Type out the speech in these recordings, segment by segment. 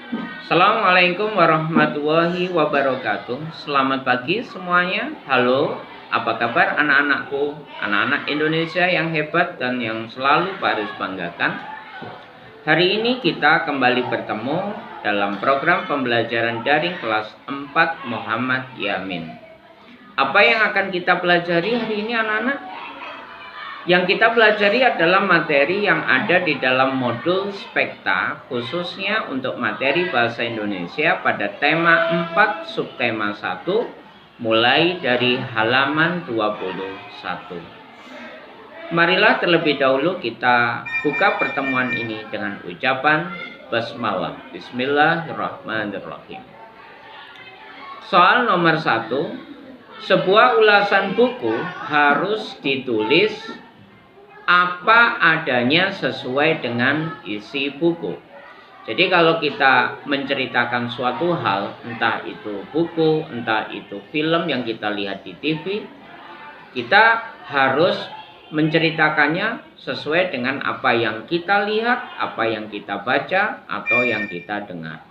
Assalamualaikum warahmatullahi wabarakatuh. Selamat pagi semuanya. Halo, apa kabar anak-anakku? Anak-anak Indonesia yang hebat dan yang selalu Paris banggakan. Hari ini kita kembali bertemu dalam program pembelajaran daring kelas 4 Muhammad Yamin. Apa yang akan kita pelajari hari ini anak-anak? Yang kita pelajari adalah materi yang ada di dalam modul Spekta, khususnya untuk materi Bahasa Indonesia pada tema 4 subtema 1, mulai dari halaman 21. Marilah terlebih dahulu kita buka pertemuan ini dengan ucapan basmalah. Bismillahirrahmanirrahim. Soal nomor 1, sebuah ulasan buku harus ditulis apa adanya sesuai dengan isi buku. Jadi kalau kita menceritakan suatu hal, entah itu buku, entah itu film yang kita lihat di TV, kita harus menceritakannya sesuai dengan apa yang kita lihat, apa yang kita baca, atau yang kita dengar.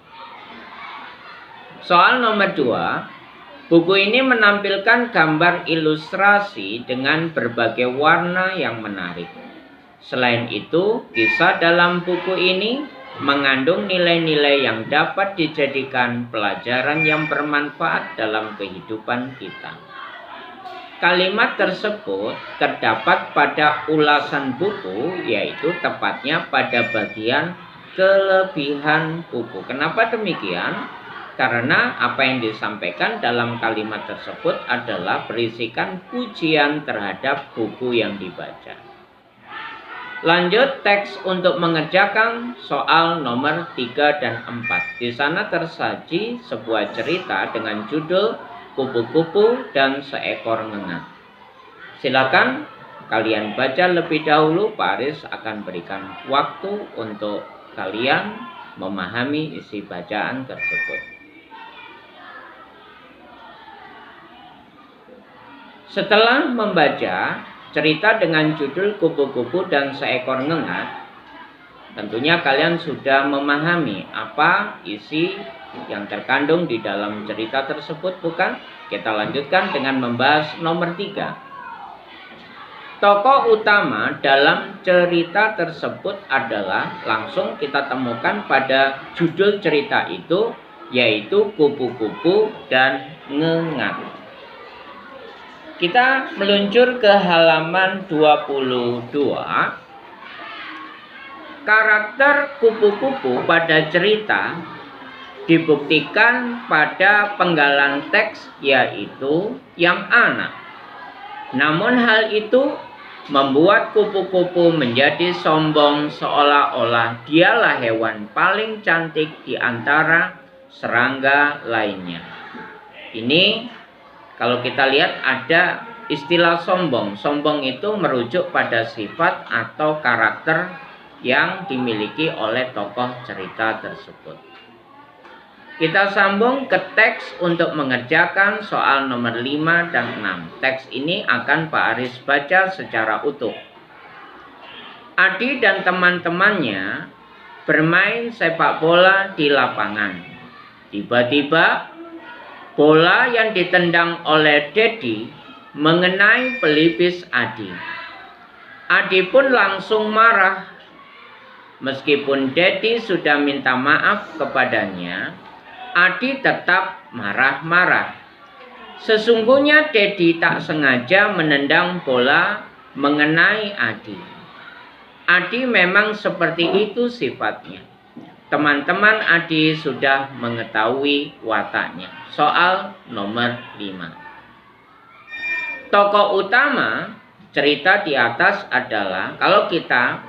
Soal nomor 2, buku ini menampilkan gambar ilustrasi dengan berbagai warna yang menarik. Selain itu, kisah dalam buku ini mengandung nilai-nilai yang dapat dijadikan pelajaran yang bermanfaat dalam kehidupan kita. Kalimat tersebut terdapat pada ulasan buku, yaitu tepatnya pada bagian kelebihan buku. Kenapa demikian? Karena apa yang disampaikan dalam kalimat tersebut adalah berisikan pujian terhadap buku yang dibaca. Lanjut teks untuk mengerjakan soal nomor 3 dan 4. Di sana tersaji sebuah cerita dengan judul Kupu-kupu dan Seekor Ngengat. Silakan kalian baca lebih dahulu. Pak Aris akan berikan waktu untuk kalian memahami isi bacaan tersebut. Setelah membaca cerita dengan judul Kupu-kupu dan Seekor Ngengat, tentunya kalian sudah memahami apa isi yang terkandung di dalam cerita tersebut, bukan? Kita lanjutkan dengan membahas nomor 3. Tokoh utama dalam cerita tersebut adalah langsung kita temukan pada judul cerita itu, yaitu Kupu-kupu dan Ngengat. Kita meluncur ke halaman 22. Karakter kupu-kupu pada cerita dibuktikan pada penggalan teks, yaitu yang anak. Namun hal itu membuat kupu-kupu menjadi sombong, seolah-olah dialah hewan paling cantik di antara serangga lainnya. Ini kalau kita lihat ada istilah sombong. Sombong itu merujuk pada sifat atau karakter yang dimiliki oleh tokoh cerita tersebut. Kita sambung ke teks untuk mengerjakan soal nomor 5 dan 6. Teks ini akan Pak Aris baca secara utuh. Adi dan teman-temannya bermain sepak bola di lapangan. Tiba-tiba bola yang ditendang oleh Dedi mengenai pelipis Adi. Adi pun langsung marah. Meskipun Dedi sudah minta maaf kepadanya, Adi tetap marah-marah. Sesungguhnya Dedi tak sengaja menendang bola mengenai Adi. Adi memang seperti itu sifatnya. Teman-teman Adi sudah mengetahui wataknya. Soal nomor 5. Tokoh utama cerita di atas adalah, kalau kita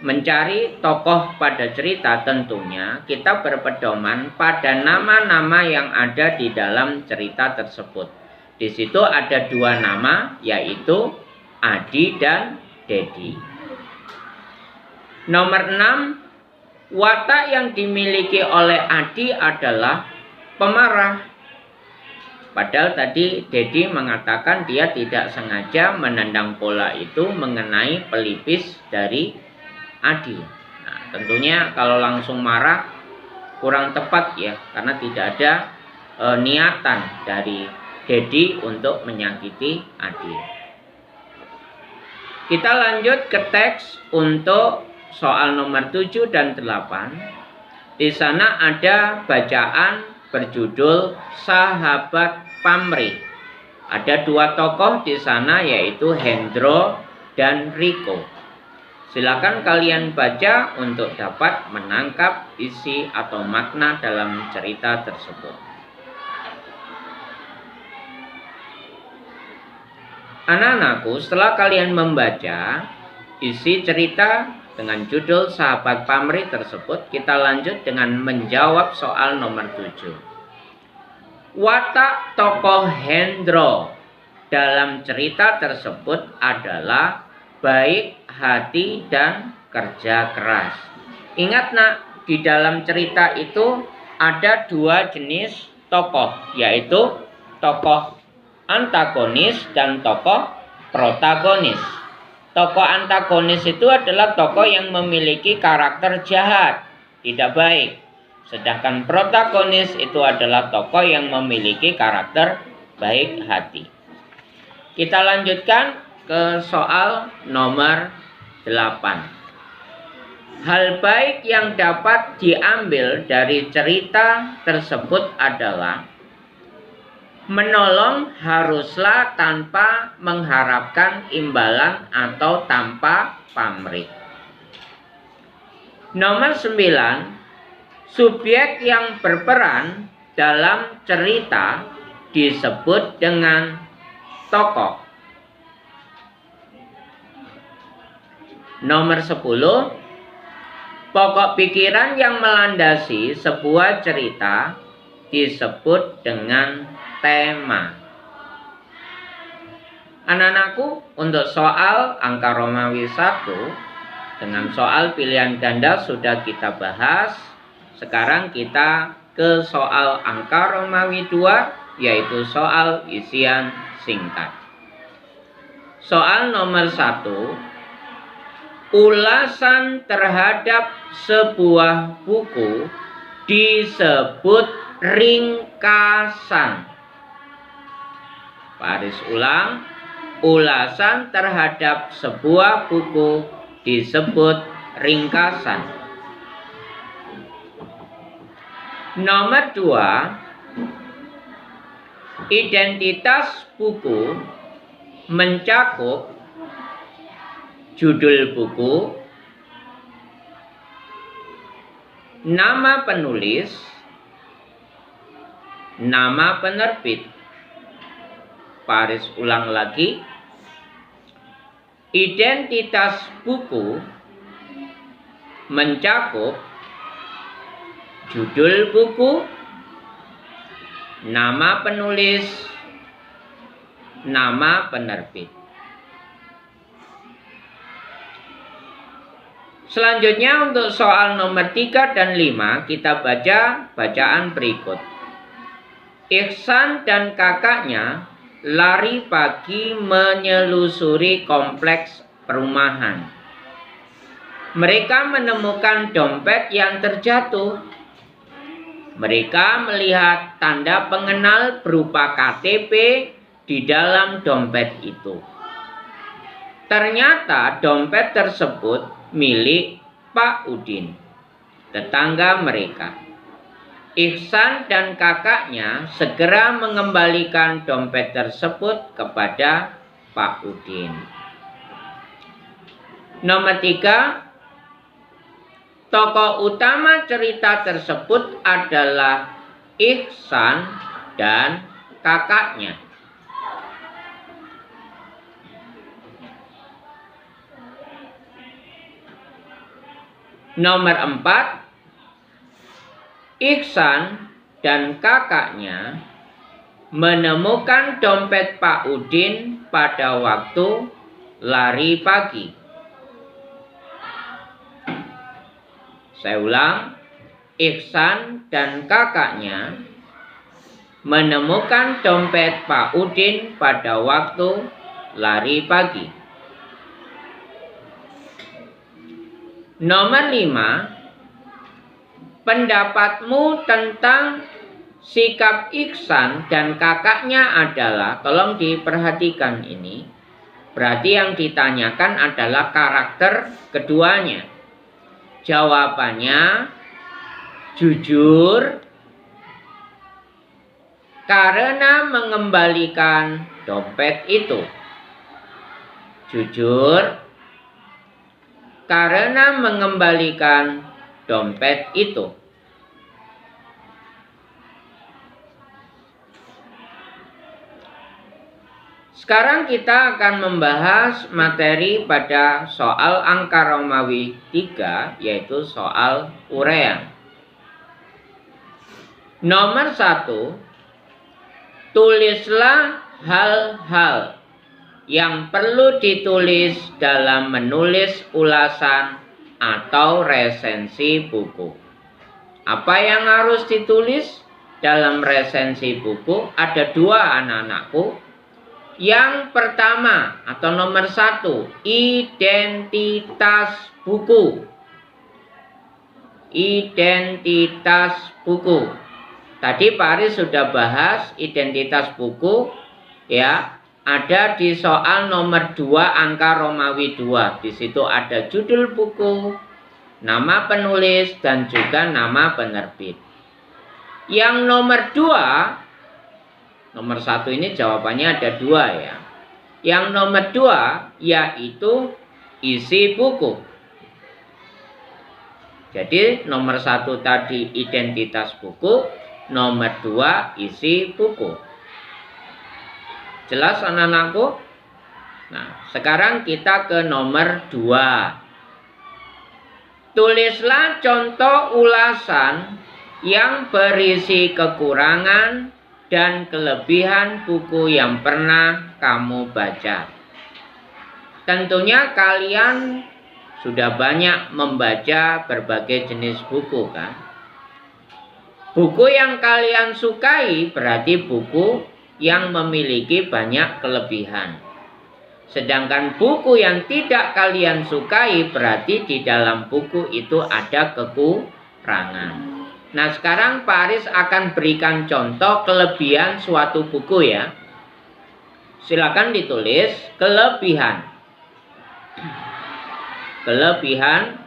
mencari tokoh pada cerita, tentunya kita berpedoman pada nama-nama yang ada di dalam cerita tersebut. Di situ ada 2 nama, yaitu Adi dan Dedi. Nomor 6. Watak yang dimiliki oleh Adi adalah pemarah. Padahal tadi Dedi mengatakan dia tidak sengaja menendang bola itu mengenai pelipis dari Adi. Nah, tentunya kalau langsung marah kurang tepat ya, karena tidak ada niatan dari Dedi untuk menyakiti Adi. Kita lanjut ke teks untuk soal nomor 7 dan 8. Di sana ada bacaan berjudul Sahabat Pamrih. Ada dua tokoh di sana, yaitu Hendro dan Riko. Silakan kalian baca untuk dapat menangkap isi atau makna dalam cerita tersebut. Anak-anakku, setelah kalian membaca isi cerita dengan judul Sahabat Pamrih tersebut, kita lanjut dengan menjawab soal nomor 7. Watak tokoh Hendro dalam cerita tersebut adalah baik hati dan kerja keras. Ingat nak, di dalam cerita itu ada dua jenis tokoh, yaitu tokoh antagonis dan tokoh protagonis. Tokoh antagonis itu adalah tokoh yang memiliki karakter jahat, tidak baik. Sedangkan protagonis itu adalah tokoh yang memiliki karakter baik hati. Kita lanjutkan ke soal nomor 8. Hal baik yang dapat diambil dari cerita tersebut adalah menolong haruslah tanpa mengharapkan imbalan atau tanpa pamrih. Nomor 9, subjek yang berperan dalam cerita disebut dengan tokoh. Nomor 10, pokok pikiran yang melandasi sebuah cerita disebut dengan tema. Anak-anakku, untuk soal angka Romawi 1 dengan soal pilihan ganda sudah kita bahas. Sekarang kita ke soal angka Romawi 2, yaitu soal isian singkat. Soal nomor 1, ulasan terhadap sebuah buku disebut ringkasan. Baris ulang, ulasan terhadap sebuah buku disebut ringkasan. Nomor 2, identitas buku mencakup judul buku, nama penulis, nama penerbit. Baris ulang lagi, identitas buku mencakup judul buku, nama penulis, nama penerbit. Selanjutnya untuk soal nomor 3 dan 5 kita baca bacaan berikut. Ihsan dan kakaknya lari pagi menyelusuri kompleks perumahan. Mereka menemukan dompet yang terjatuh. Mereka melihat tanda pengenal berupa KTP di dalam dompet itu. Ternyata dompet tersebut milik Pak Udin, tetangga mereka. Ihsan dan kakaknya segera mengembalikan dompet tersebut kepada Pak Udin. Nomor 3, tokoh utama cerita tersebut adalah Ihsan dan kakaknya. Nomor 4, Ihsan dan kakaknya menemukan dompet Pak Udin pada waktu lari pagi. Saya ulang, Ihsan dan kakaknya menemukan dompet Pak Udin pada waktu lari pagi. Nomor 5, pendapatmu tentang sikap Iksan dan kakaknya adalah, tolong diperhatikan ini, berarti yang ditanyakan adalah karakter keduanya. Jawabannya jujur karena mengembalikan dompet itu. Jujur karena mengembalikan dompet itu. Sekarang kita akan membahas materi pada soal angka Romawi 3, yaitu soal uraian. Nomor 1, tulislah hal-hal yang perlu ditulis dalam menulis ulasan atau resensi buku. Apa yang harus ditulis dalam resensi buku? Ada dua, anak-anakku. Yang pertama atau nomor 1, identitas buku. Identitas buku. Tadi Pak Aris sudah bahas identitas buku, ya. Ada di soal nomor 2 angka Romawi 2. Di situ ada judul buku, nama penulis, dan juga nama penerbit. Yang nomor 2, nomor 1 ini jawabannya ada 2 ya. Yang nomor 2 yaitu isi buku. Jadi nomor 1 tadi identitas buku, nomor 2 isi buku. Jelas anak-anakku? Nah, sekarang kita ke nomor 2. Tulislah contoh ulasan yang berisi kekurangan dan kelebihan buku yang pernah kamu baca. Tentunya kalian sudah banyak membaca berbagai jenis buku, kan? Buku yang kalian sukai berarti buku yang memiliki banyak kelebihan. Sedangkan buku yang tidak kalian sukai berarti di dalam buku itu ada kekurangan. Nah, sekarang Pak Aris akan berikan contoh kelebihan suatu buku ya. Silakan ditulis kelebihan. Kelebihan.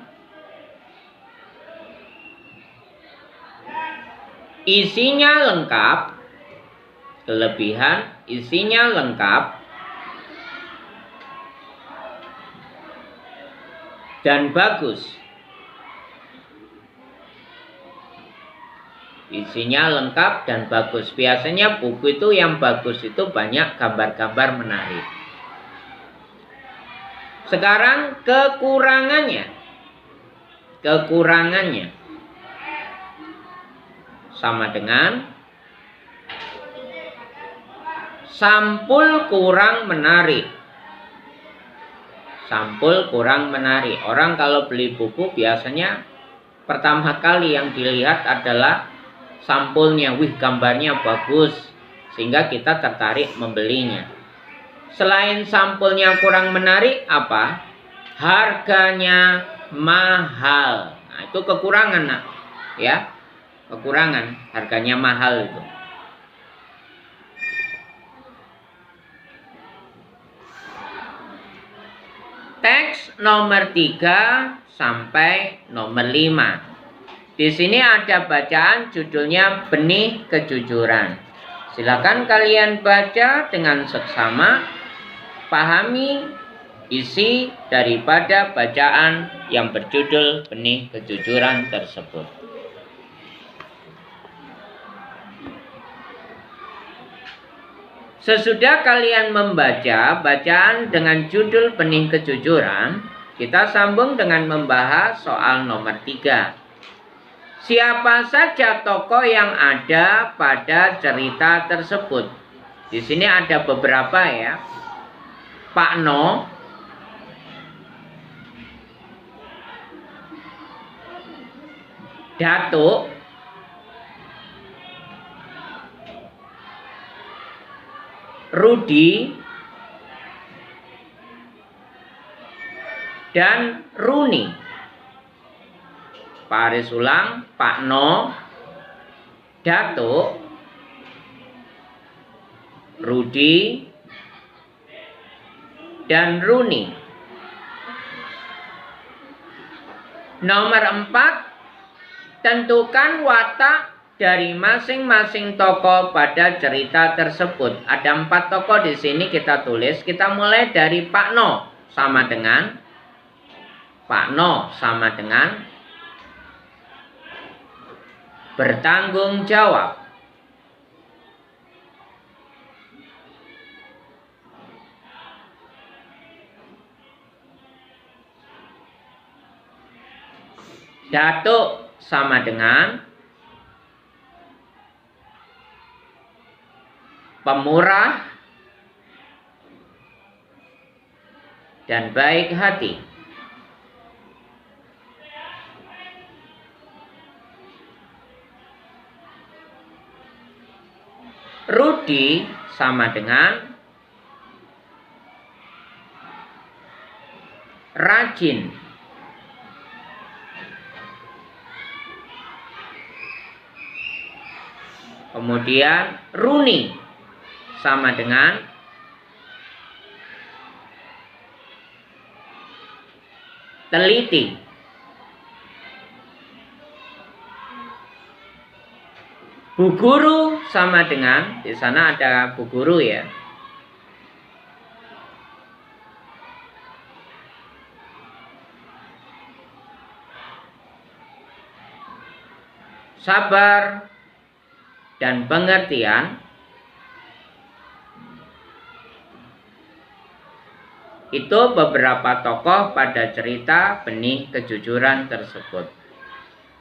Isinya lengkap. Kelebihan, isinya lengkap dan bagus. Isinya lengkap dan bagus. Biasanya buku itu yang bagus itu banyak gambar-gambar menarik. Sekarang kekurangannya. Kekurangannya sama dengan sampul kurang menarik. Sampul kurang menarik. Orang kalau beli buku biasanya pertama kali yang dilihat adalah sampulnya. Wih, gambarnya bagus. Sehingga kita tertarik membelinya. Selain sampulnya kurang menarik, apa? Harganya mahal. Nah, itu kekurangan, nak. Ya, kekurangan. Harganya mahal itu. Teks nomor 3 sampai nomor 5. Di sini ada bacaan judulnya Benih Kejujuran. Silakan kalian baca dengan seksama, pahami isi daripada bacaan yang berjudul Benih Kejujuran tersebut. Sesudah kalian membaca bacaan dengan judul Benih Kejujuran, kita sambung dengan membahas soal nomor 3. Siapa saja tokoh yang ada pada cerita tersebut? Di sini ada beberapa ya. Pak No, Datuk, Rudi, dan Runi. Pak Aris ulang, Pak No, Datuk, Rudi, dan Runi. Nomor 4, tentukan watak dari masing-masing tokoh pada cerita tersebut. Ada 4 tokoh di sini kita tulis. Kita mulai dari Pak No sama dengan bertanggung jawab. Datuk sama dengan pemurah dan baik hati. Rudi sama dengan rajin. Kemudian Runi sama dengan teliti. Bu Guru sama dengan, di sana ada Bu Guru ya. Sabar dan pengertian. Itu beberapa tokoh pada cerita Benih Kejujuran tersebut.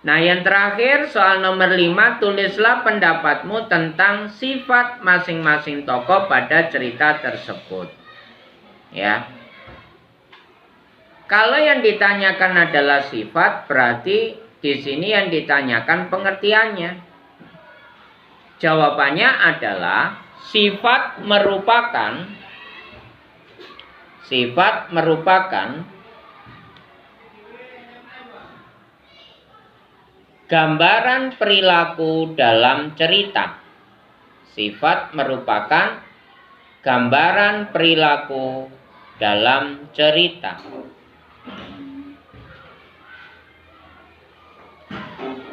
Nah, yang terakhir soal nomor 5, tulislah pendapatmu tentang sifat masing-masing tokoh pada cerita tersebut. Ya. Kalau yang ditanyakan adalah sifat, berarti di sini yang ditanyakan pengertiannya. Jawabannya adalah sifat merupakan gambaran perilaku dalam cerita. Sifat merupakan gambaran perilaku dalam cerita.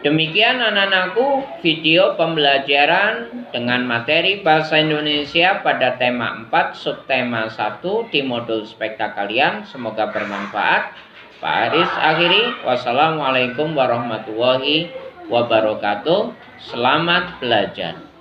Demikian anak-anakku video pembelajaran dengan materi bahasa Indonesia pada tema 4 subtema 1 di modul spekta kalian. Semoga bermanfaat. Pak Aris akhiri. Wassalamualaikum warahmatullahi wabarakatuh. Selamat belajar.